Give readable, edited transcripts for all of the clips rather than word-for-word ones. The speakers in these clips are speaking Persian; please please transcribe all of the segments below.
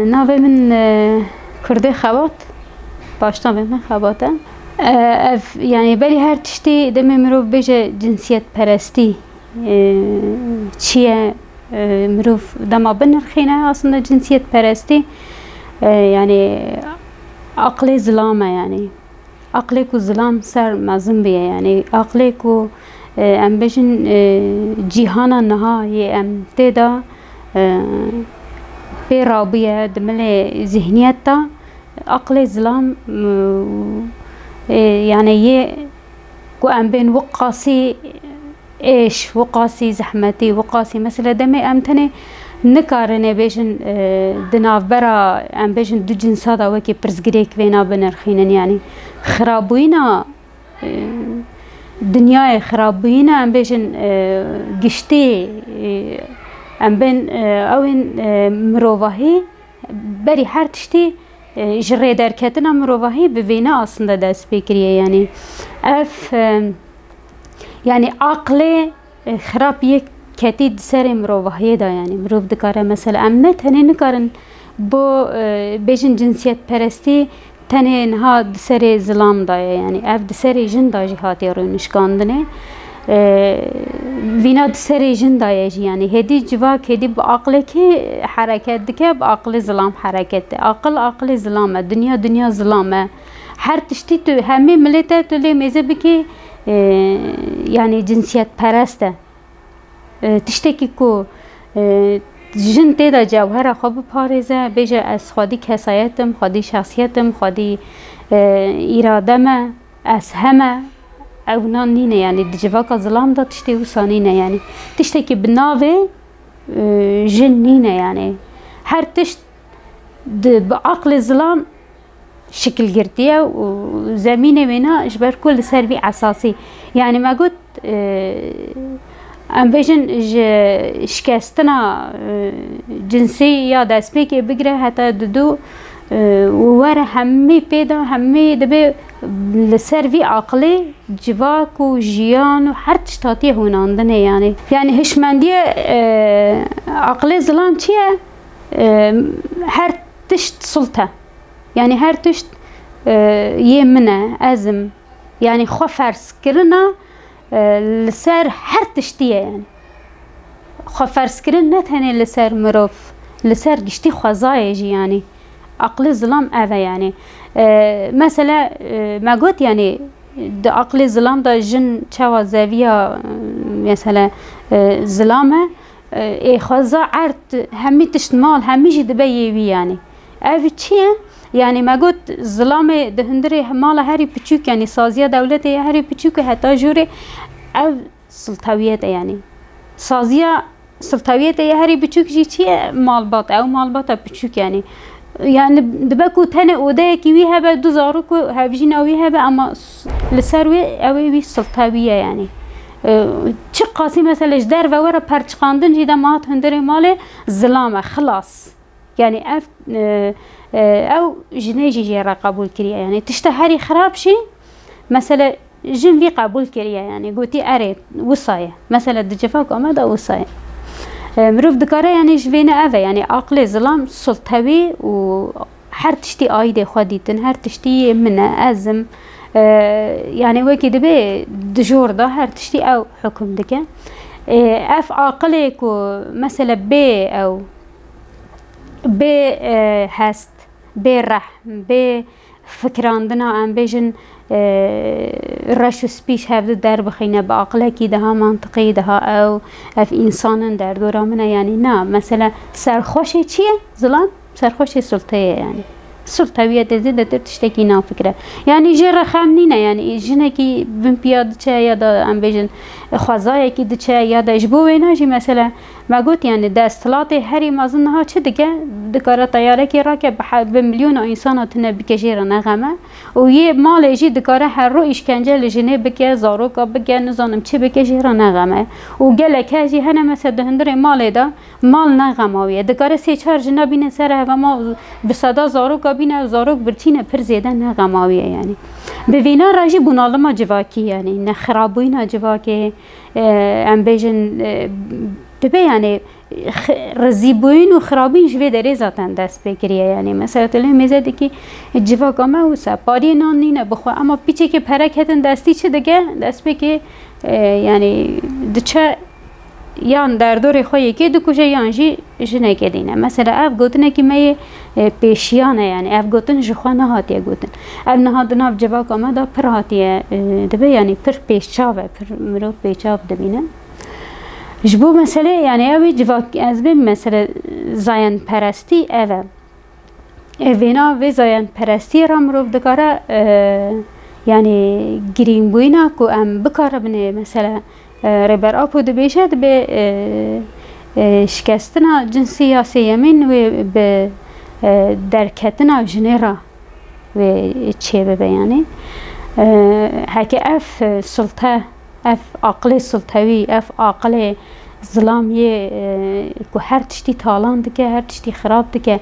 ناوی من کرده خوات باشتم من خواتم یعنی بلی هر تشتی دمی مروف بیشه جنسیت پرستی چیه مروف دما بنرخینه اصلا جنسیت پرستی يعني عقلي ظلامة يعني عقلك وظلام سر مازن بيه يعني عقلك و ام بجن جيهانا النهاية ام تدا برابية دملي ذهنيتا عقلي ظلام يعني يه كو ام بين وقاسي ايش وقاسي زحمتي وقاسي مثلا دمي ام تني نکارنه بیشن دناف برا ام بیشن دو جنسا دا وکی پرزگریک وینا بنرخینن یعنی خرابوینا دنیای خرابوینا ام بیشن گشتی ام بین اوین مروواهی بری هر تشتی جره درکتنا مروواهی بوینا اصلا دست بکریه یعنی اف يعني عقل خراب يك كتيد سر مروفه دا يعني مروف دكاره مثلا امنه تنه نكارن بو بيجن جنسيت پرستی تنه نها سر ظلام دا يعني اف سر جن دا جهاتي رو نشکاندنه وینا سر جن دا يعني هدي جواك هدي بعقل كي حركات دكه بعقل ظلام حركات عقل ظلامه دنيا ظلامه هر تشتي تو همه ملته تو لي مزه بكي يعني جنسيت پرسته تشتكي كو جن تيدا جوهر خوب پاريزه بيجه از خودي كسايتم خودي شخصيتم خودي إرادم از همه او نانينه يعني دجواك ظلام دا تشتي وصانينه يعني تشتكي بناوه جنينه يعني هر تشت بعقل ظلام شكل قرتيه وزمينه بينا اجبر كل سربي اساسي يعني ما قلت ام بيجن شكستنا جنسي يا دست بيكي بقره حتى دو وورا همي بيدا همي دبي لسربي عقلي جواك وجيان وحر تشتاتي هون عندنا يعني هشمندية عقلي ظلام چيه هر تشت سلطة يعني هر تشت يمنه أزم يعني خو فرس كرنا لسر هر تشتيه يعني خو فرس كرنا نتهني لسر مروف لسر قشتي خوزايجي يعني عقل ظلام أذا يعني مثلا ما قلت يعني ده عقل ظلام ده جن شوا زاوية مثلا ظلامه خوزا عرت همي تشتمال همي جي دبي يعني أفي چيه يعني ما قلت ظلامه دهندري مالا هاري بچوك يعني سازية دولتي هاري بچوك حتى جوري او سلطويته يعني سازية سلطويته هاري بچوك جي چيه مالبات او مالبات بچوك يعني دبكو تنه اوده كي وي هبه دو زاروكو هبجينا وي هبه اما لسروي اوي وي سلطويه يعني چه قاسي مثلا جدار و ورا پرچقاندن جيدا مات هندري مال ظلامه خلاص يعني اف او جنيجي جيرا قبول كريا يعني تشتهري خراب شي مثلا جن في قبول كريا يعني قوتي اري وصايه مثلا دجفاك امدا وصايه مروف دكاره يعني جوينه افا يعني عقل ظلام سلطوي و هر تشتي ايده خديتن هر تشتي منه ازم يعني وكي دبي دجور ده هر تشتي او حكم دكه اف عقلك مثلا بي او بي هست بي رحم بي فكراندنا ام بيجن رشو سبيش هفدو در بخينه بعقلكي دها منطقي دها او اف انسان در دورا منه يعني نا مثلا سرخوشي چيه ظلام سرخوشي سلطيه يعني سلطوية تزيد تشتكي نا فكرة يعني جرى خامنينه يعني جنكي بمبياد چه يادا ام بيجن خوازايا كي دچه يادا اجبوه ناجي مثلا ما قلت يعني دا استلاطي هري ما ظنها چه دكه دكارة طيارة كي راكب بمليون انسان تنه بكجير نغمه ويه مال يجي دكارة هر رو اشكنجه لجنه بكه زاروكا بكه نزانم چه بكجير نغمه وقالك هاجي هنا مثلا دهندر مال دا مال نغماويه دكارة سي چار جنه بين سر هوا ما بصدا زاروكا بين زاروك برچينه پر زيده نغماويه يعني بوينا راجي بنالما جواكي يعني نخرابوينا جواكي ام بيجن دبي يعني رزیبوین و خرابین جوی داری زاتن دست بکریه. یعنی مثلا تله میزه دیگه جوا کامه و سپاری نان نینه بخوا، اما پیچه که پرک هتن دستی چه دیگه دست بکی یعنی دچه یان در دور خویی که دو کجا یان جنه که دینه. مثلا اف گوتنه که می پیشیانه، یعنی اف گوتن جخوا نهاتیه گوتن اف نهادن اف جوا کامه دا پر هاتیه دبه، یعنی پر پیشچاوه، پر مروف پیشچاو دبینه. جبو مثلا یعنی اوی جوا از بین مثلا زاین پرستی اوه اوینا و زاین پرستی را مروف دکاره یعنی گرین بوینا که ام بکاره بنه مثلا ربر آپو دبیشه دبه شکستنا جنسی یا سیمین و به درکتنا جنرا و چه ببه. یعنی هکه اف سلطه، اف عقل سلطوی، اف عقل ظلامیه که هر تشتی تالان دکه، هر تشتی خراب دکه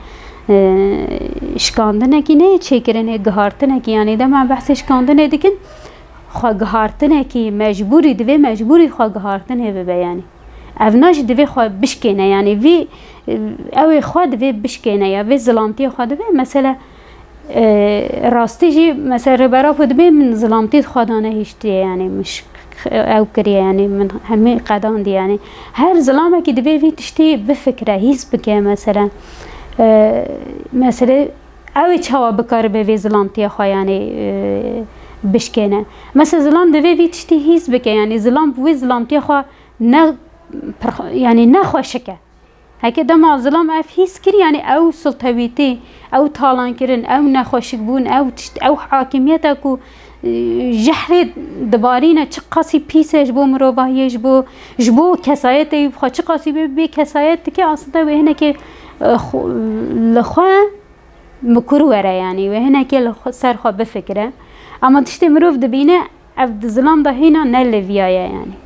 شکاندنه کی نه چه کرنه گهارتنه کی. یعنی دم بحث شکاندنه دکن خواه گهارتنه کی مجبوری دوی مجبوری خواه گهارتنه ببه. یعنی اوناش دوی خواه بشکنه، یعنی وی اوی خواه دوی بشکنه یا وی ظلامتی خواه دوی مثلا راستی جی مثلا ربرا پود بی من ظلامتی خودانه هیچتیه، یعنی مش او کریه، یعنی من همه قدان دی. یعنی هر ظلامه که دوی وی تشتی بفکره هیز بکه مثلا مثلا اوی چوا بکار به وی ظلامتی خواه یعنی بشکنه. مثلا ظلام دوی وی تشتی هیز بکه، یعنی ظلام وی ظلامتی خواه نه یعنی نخواه شکه هکه دما ظلام اف هیس کری، یعنی او سلطویتی او تالان کرن او نخوشک بون او حاکمیت کو جهر دبارینه چه قاسی پیسش بو مروباهیش بو جبو کسایت بخوا چه قاسی بی کسایت که اصلا و هنه که لخوا مکرو وره، یعنی و هنه که سرخوا بفکره. اما تشتی مروف دبینه اف ظلام ده هینا نلویایه، یعنی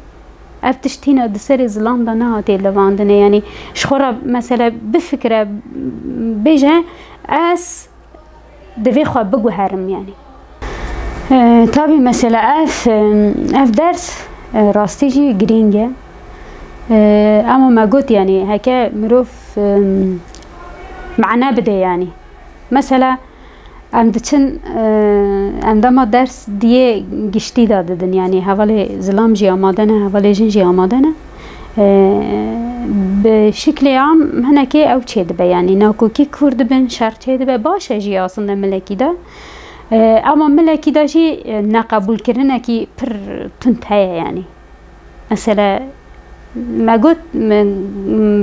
اف تشتینا دسر ظلام ده نهاتی لواندنه. یعنی شخورا مثلا بفکره بیجه از دوی خواه بگو هرم. یعنی طبعی مثلا اف درس راستی جی گرینگه، اما ما قلت یعنی هکه مروف معنا بده. یعنی مثلا ام دچن ام دما درس دیه گشتی دادن، یعنی حوالی ظلام جی آمادنه، حوالی جن جی آمادنه به شکل عام هنه که او چه دبه، یعنی ناکو کی کرد بن شر چه دبه باشه جی آسنده ملکی ده، اما ملکی ده جی نقبول کرنه کی پر تنت هیا. یعنی مثلا ما قلت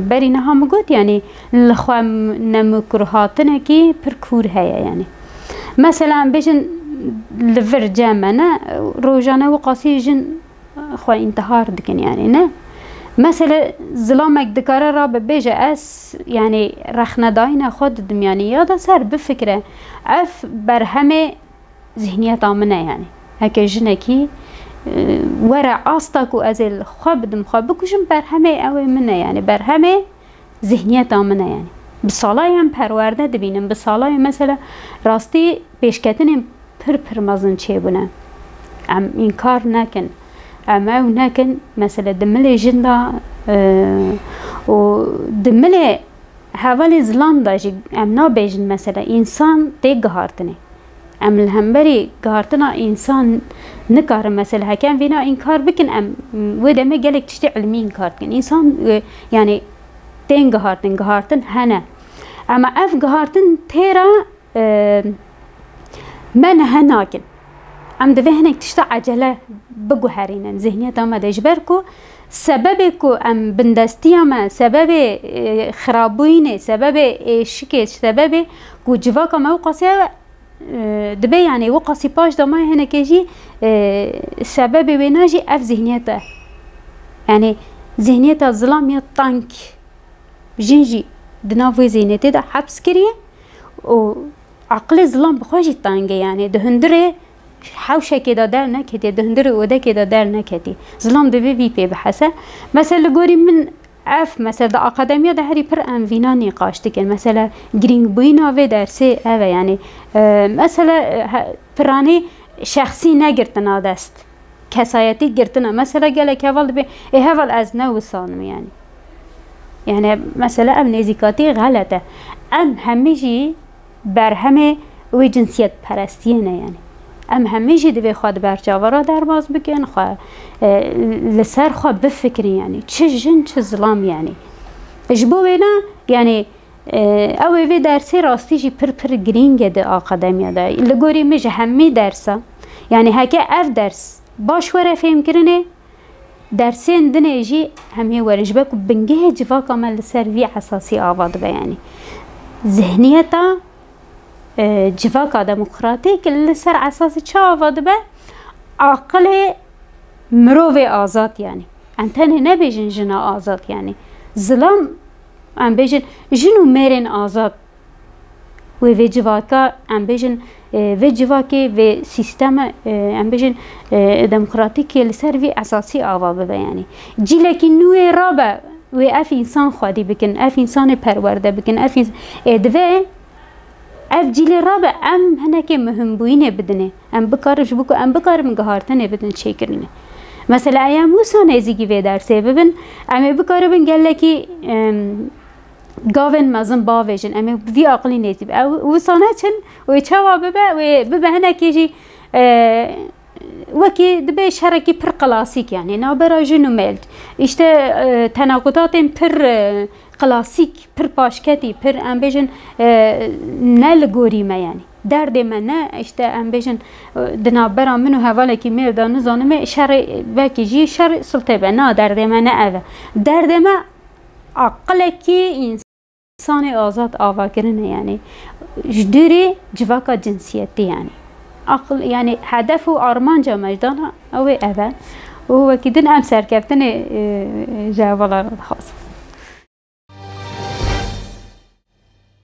بری نها ما قلت یعنی لخوا نمکرهاتنه کی پر کور هیا. یعنی مثلا بجن لفر جامنه روزانه و قاسی جن خوا انتحار دکن، یعنی نه مثلا ظلامك دکاره را ببیجه اس یعنی رخنه داینه خود دم، یعنی یادا سر بفکره اف بر همه ذهنیت آمنه. یعنی هکه جنکی ورع آستاکو از الخواب دم خواب بکشم بر همه اوی منه، یعنی بر همه ذهنیت آمنه. یعنی بسالای هم پرورده دبینم، بسالای مثلا راستی پیشکتنم پر مازن چه بونه ام این کار نکن اما او نکن. مثلا دمل جندا و دمل حوالی ظلام داجی ام نابیجن مثلا انسان تی گهارتنه ام الهمبری گهارتنا انسان نکار. مثلا هکن وینا این کار بکن ام و دمه گلک تشتی علمی این کار کن انسان یعنی تین گهارتن هنه. اما اف گهارتن تیرا من هناکن ام دوی هنک تشتا عجله بگو هرینن ذهنیت آمده اجبر کو سبب کو ام بندستی اما سبب خرابوینه سبب شکت سبب کو جواک اما وقاسه دبی یعنی وقاسی پاش دامای هنکه جی سبب بیناجی اف ذهنیته، یعنی ذهنیت ظلام یا تانک جنجی دناوی ذهنیته ده حبس کریه و عقل ظلام بخواجی تانگه، یعنی دهندره حوشه که در نکتی دهندره اوده که در نکتی ظلام دوی وی پی بحثه. مثلا گوری من اف مثلا دا اکادمیا ده هری پر انوینا نقاش دکن مثلا گرینگ بوینا و درسه اوه، یعنی مثلا پرانی شخصی نگرتنا دست کسایتی گرتنا مثلا گله که اول بی اول از نو سانم، یعنی يعني مثلا ام نزیکاتی غلطه، ام همیجی بر همه و جنسیت پرستینه، يعني ام همیجی دوی خواد برچاورا درواز بکن، خواه لسر خواه بفکری، يعني چه جن چه ظلام، يعني اجبوینا يعني اوه وی درسی راستی جی پر گرینگه ده آقادمیا ده لگوری میجه همی درسا، يعني هکه اف درس باش وره فهم کرنه درسين دنيا جي هم هي ورجبك بنجه جفاك عمل سيرفي حساسي آباد بياني ذهنيتا جفاك ديمقراطيك اللي سر اساسي چه آباد به عقل مروي آزاد، يعني انتني نبيجن جنا آزاد، يعني ظلام ام بيجن جنو ميرين آزاد و جواكا ام بيجن و جواكي و سيستم ام بيجن ديمقراطيكي لسر اساسي آوا ببا، يعني جيلكي نوي رابع و اف انسان خودي بكن، اف انسان پرورده بكن، اف ادوه اف جيل رابع ام هناكي مهم بوينه بدنه، ام بكارش بكو ام بكارم گهارتنه بدن شكرنه. مثلا ايام موسى نزيكي و درسه ببن ام بكاربن گلكي گاون مزن باویجن اما وی عقلی نیزی او وصانه چن و چوا ببه هنه کیجی وكي دبي شركي بر كلاسيك، يعني نابرا جنو ميلد اشتا تناقضات بر كلاسيك بر باشكتي بر امبيجن نالغوري ما، يعني درد ما اشتا امبيجن دنابرا منو هوالكي ميلدا نزانمه شر وكي جي شر سلطه بنا درد ما اوه درد ما عقلكي انسان آزاد آوا کرنه، يعني جدوري جواكا جنسيتي، يعني عقل يعني هدف و آرمان جا مجدانا او اوه و كدن ام سركفتن جوابا خاص.